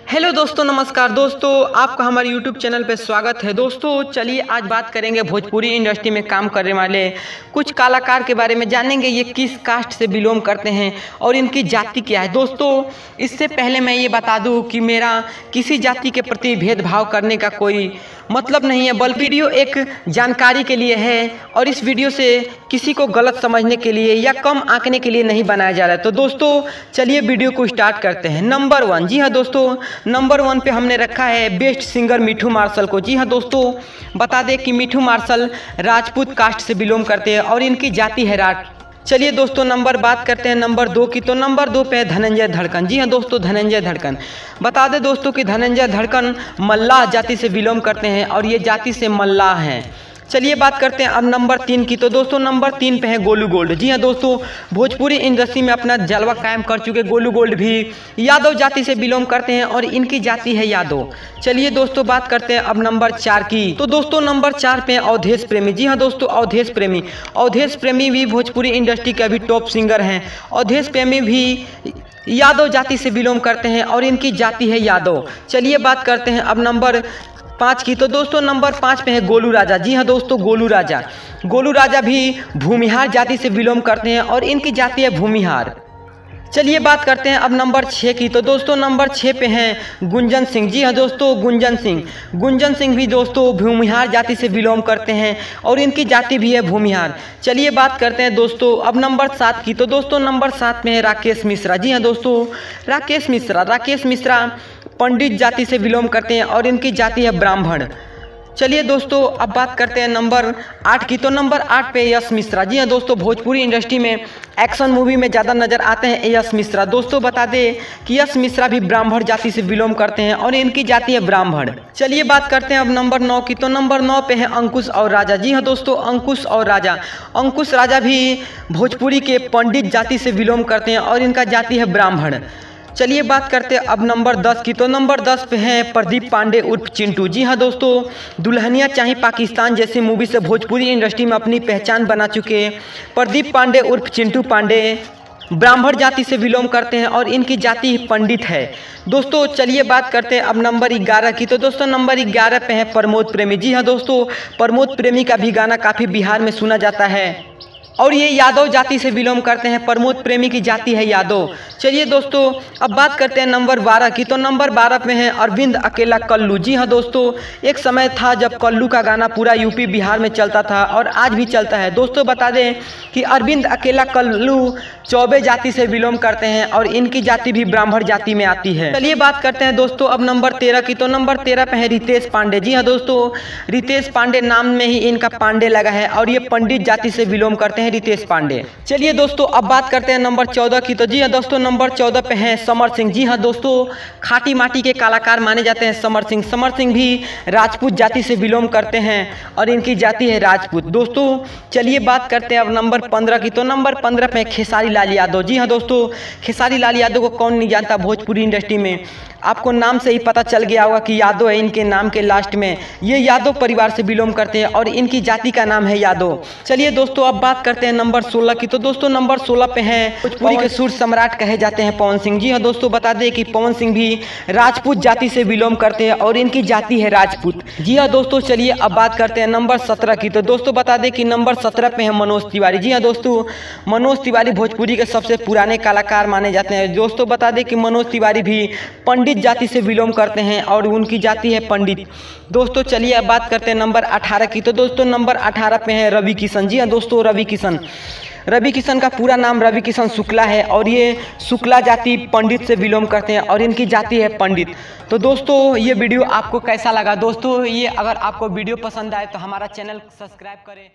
Hello दोस्तों, नमस्कार दोस्तों, आपका हमारे यूट्यूब चैनल पे स्वागत है। दोस्तों चलिए आज बात करेंगे भोजपुरी इंडस्ट्री में काम करने वाले कुछ कलाकार के बारे में। जानेंगे ये किस कास्ट से बिलोंग करते हैं और इनकी जाति क्या है। दोस्तों इससे पहले मैं ये बता दूं कि मेरा किसी जाति के प्रति भेदभाव करने का कोई मतलब नहीं है, बल्कि वीडियो एक जानकारी के लिए है और इस वीडियो से किसी को गलत समझने के लिए या कम आंकने के लिए नहीं बनाया जा रहा है। तो दोस्तों चलिए वीडियो को स्टार्ट करते हैं। नंबर 1, जी हाँ दोस्तों, नंबर 1 पे हमने रखा है बेस्ट सिंगर मिठू मार्शल को। जी हाँ दोस्तों, बता दें कि मिठू मार्शल राजपूत कास्ट से बिलोंग करते हैं और इनकी जाति है राठ। चलिए दोस्तों बात करते हैं नंबर 2 की। तो नंबर 2 पे है धनंजय धड़कन। जी हाँ दोस्तों, धनंजय धड़कन। बता दें दोस्तों कि धनंजय धड़कन मल्लाह जाति से बिलोंग करते हैं और ये जाति से मल्लाह हैं। चलिए बात करते हैं अब नंबर 3 की। तो दोस्तों नंबर 3 पे है गोलू गोल्ड। जी हाँ दोस्तों, भोजपुरी इंडस्ट्री में अपना जलवा कायम कर चुके गोलू गोल्ड भी यादव जाति से बिलोंग करते हैं और इनकी जाति है यादव। चलिए दोस्तों बात करते हैं अब नंबर 4 की। तो दोस्तों नंबर 4 पे अवधेश प्रेमी। जी हाँ दोस्तों, अवधेश प्रेमी। अवधेश प्रेमी भी भोजपुरी इंडस्ट्री के अभी टॉप सिंगर हैं। अवधेश प्रेमी भी यादव जाति से बिलोंग करते हैं और इनकी जाति है यादव। चलिए बात करते हैं अब नंबर 5 की। तो दोस्तों नंबर 5 पे है गोलू राजा। जी हाँ दोस्तों, गोलू राजा। गोलू राजा भी भूमिहार जाति से बिलोंग करते हैं और इनकी जाति है भूमिहार। चलिए बात करते हैं अब नंबर 6 की। तो दोस्तों नंबर 6 पे हैं गुंजन सिंह। जी हाँ दोस्तों, गुंजन सिंह। गुंजन सिंह भी दोस्तों भूमिहार जाति से बिलोंग करते हैं और इनकी जाति भी है भूमिहार। चलिए बात करते हैं दोस्तों अब नंबर 7 की। तो दोस्तों नंबर 7 में है राकेश मिश्रा। जी हाँ दोस्तों, राकेश मिश्रा। राकेश मिश्रा पंडित जाति से बिलोंग करते हैं और इनकी जाति है ब्राह्मण। चलिए दोस्तों अब बात करते हैं नंबर 8 की। तो नंबर 8 पे यश मिश्रा। जी हाँ दोस्तों, भोजपुरी इंडस्ट्री में एक्शन मूवी में ज़्यादा नज़र आते हैं यश मिश्रा। दोस्तों बता दें कि यश मिश्रा भी ब्राह्मण जाति से बिलोंग करते हैं और इनकी जाति है ब्राह्मण। चलिए बात करते हैं अब नंबर 9 की। तो नंबर 9 पे है अंकुश और राजा। जी हाँ दोस्तों, अंकुश और राजा। अंकुश राजा भी भोजपुरी के पंडित जाति से बिलोंग करते हैं और इनका जाति है ब्राह्मण। चलिए बात करते हैं अब नंबर 10 की। तो नंबर 10 पे हैं प्रदीप पांडे उर्फ चिंटू। जी हाँ दोस्तों, दुल्हनिया चाहे पाकिस्तान जैसी मूवी से भोजपुरी इंडस्ट्री में अपनी पहचान बना चुके प्रदीप पांडे उर्फ चिंटू पांडे ब्राह्मण जाति से बिलोंग करते हैं और इनकी जाति पंडित है। दोस्तों चलिए बात करते हैं अब नंबर 11 की। तो दोस्तों नंबर 11 पे है प्रमोद प्रेमी। जी हाँ दोस्तों, प्रमोद प्रेमी का भी गाना काफ़ी बिहार में सुना जाता है और ये यादव जाति से बिलोंग करते हैं। प्रमोद प्रेमी की जाति है यादव। चलिए दोस्तों अब बात करते हैं नंबर 12 की। तो नंबर 12 पे हैं अरविंद अकेला कल्लू। जी हाँ दोस्तों, एक समय था जब कल्लू का गाना पूरा यूपी बिहार में चलता था और आज भी चलता है। दोस्तों बता दें कि अरविंद अकेला कल्लू चौबे जाति से बिलोंग करते हैं और इनकी जाति भी ब्राह्मण जाति में आती है। चलिए बात करते हैं दोस्तों अब नंबर 13 की। तो नंबर 13 पे है रितेश पांडे। जी हाँ दोस्तों, रितेश पांडे नाम में ही इनका पांडे लगा है और ये पंडित जाति से बिलोंग करते हैं रितेश पांडे। चलिए दोस्तों अब बात करते हैं नंबर 14 की। तो जी हाँ दोस्तों, नंबर 14 पे हैं समर सिंह। जी हाँ दोस्तों, खाटी माटी के कलाकार माने जाते हैं समर सिंह। समर सिंह भी राजपूत जाति से बिलोंग करते हैं और इनकी जाति है राजपूत। दोस्तों चलिए बात करते हैं अब नंबर 15 की। तो नंबर 15 पे खेसारी लाल यादव। जी हाँ दोस्तों, खेसारी लाल यादव को कौन नहीं जानता भोजपुरी इंडस्ट्री में। आपको नाम से ही पता चल गया होगा कि यादव है इनके नाम के लास्ट में। ये यादव परिवार से बिलोंग करते हैं और इनकी जाति का नाम है यादव। चलिए दोस्तों अब बात करते हैं नंबर 16 की। तो दोस्तों नंबर 16 पे हैं भोजपुरी के सुर सम्राट कहे जाते हैं पवन सिंह। जी हाँ दोस्तों, बता दें कि पवन सिंह भी राजपूत जाति से बिलोंग करते हैं और इनकी जाति है राजपूत। जी हाँ दोस्तों, चलिए अब बात करते हैं नंबर 17 की। तो दोस्तों बता दें कि नंबर 17 पे है मनोज तिवारी। जी हाँ दोस्तों, मनोज तिवारी भोजपुरी के सबसे पुराने कलाकार माने जाते हैं। दोस्तों बता दें कि मनोज तिवारी भी पंडित जाति से बिलोंग करते हैं और उनकी जाति है पंडित। दोस्तों चलिए अब बात करते हैं नंबर 18 की। तो दोस्तों नंबर 18 पे है रवि किशन। जी हाँ दोस्तों, रवि किशन। रवि किशन का पूरा नाम रवि किशन शुक्ला है और ये शुक्ला जाति पंडित से बिलोंग करते हैं और इनकी जाति है पंडित। तो दोस्तों ये वीडियो आपको कैसा लगा। दोस्तों ये अगर आपको वीडियो पसंद आए तो हमारा चैनल सब्सक्राइब करें।